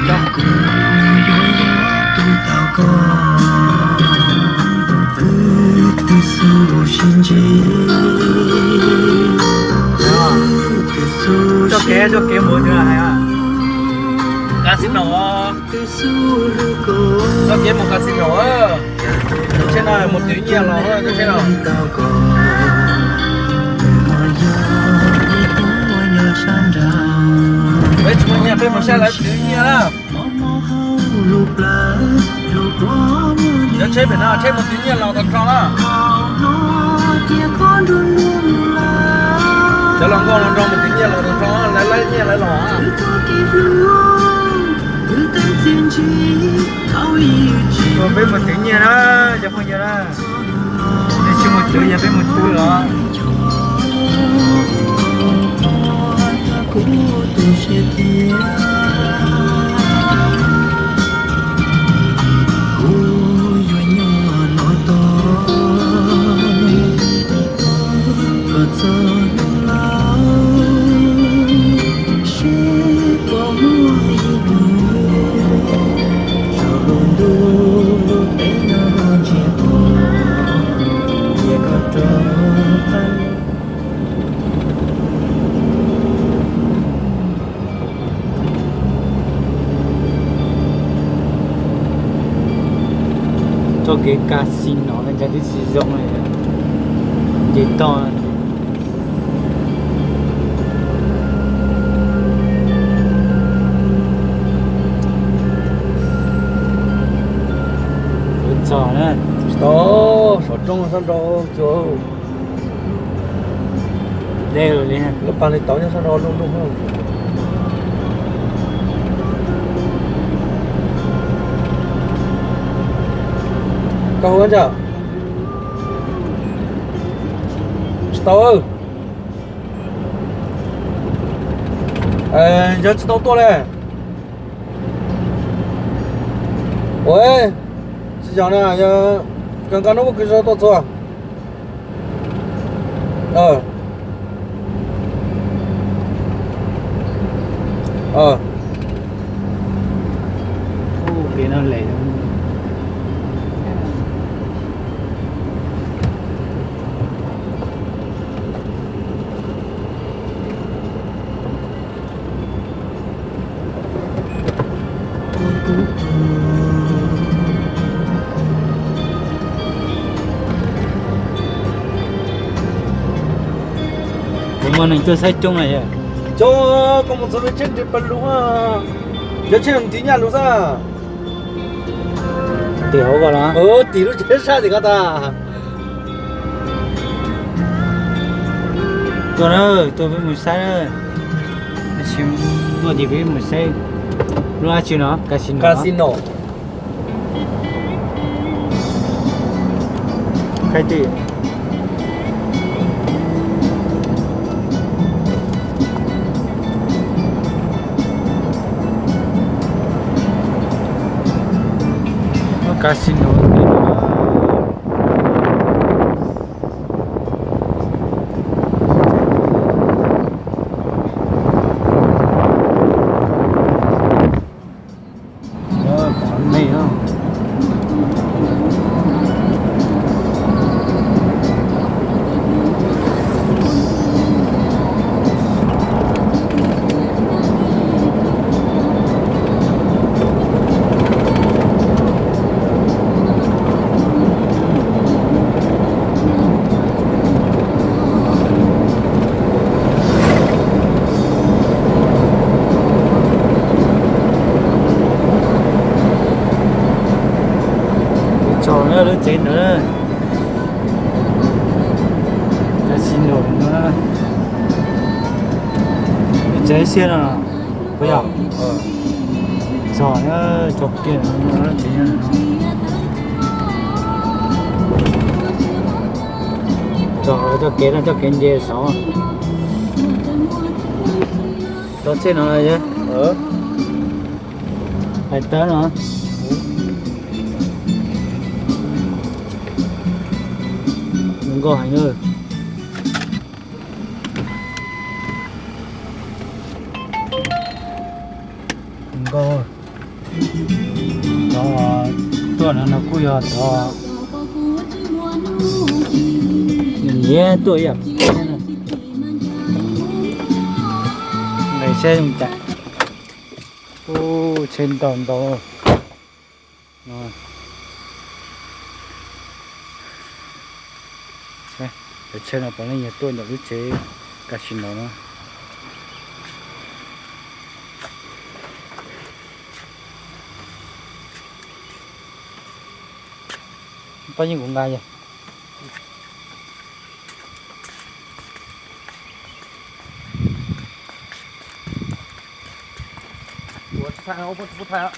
cho cho kế muốn chưa hay à casino cho kế một casino trên này một tí nhiều nó thôi trên nào bây chúng mình nhập bên một xe lại tí nhiều đó giờ chơi bên nào chơi một tí nhiều lòng thật trong đó cho lòng con lòng trong một tí nhiều lòng thật trong lấy nhiều lấy lỏ còn bên một tí nhiều đó cho không nhiều đó để chung một thứ giờ bên một thứ đó cho cái casino này cho cái sử dụng này để to sò nữa sò trong sò trong chỗ đây rồi nè lúc bạn đi tối nha sò luôn luôn không câu hơn chưa? Stop. Giờ stop to này. Ôi, chị chào nè, giờ cần nó có cái gì to chưa? Cái nó lẻ mà mình chưa xây chung này cho có một số trên trên bật đúng à giờ trên tí nhà lúc sao tiểu gọi là tí lúc chết sao thì ta tôi nữa tôi với một sai nữa chim tôi thì với một sai loa chưa nó casino khai tiền casino còn này không nó chết nữa casino nó cháy xe rồi bây giờ sò nó chọc tiền nó cháy cho kế dê sáu cho xe nó là chứ phải tới nữa đừng có hành ơi đừng có con nó cùi họ to nhé tuổi à này xe dùng chạy ô trên toàn to rồi đây ở trên là có nhiều tuổi được ức chế cả xin nó bao nhiêu cũng ngay vậy Phút thay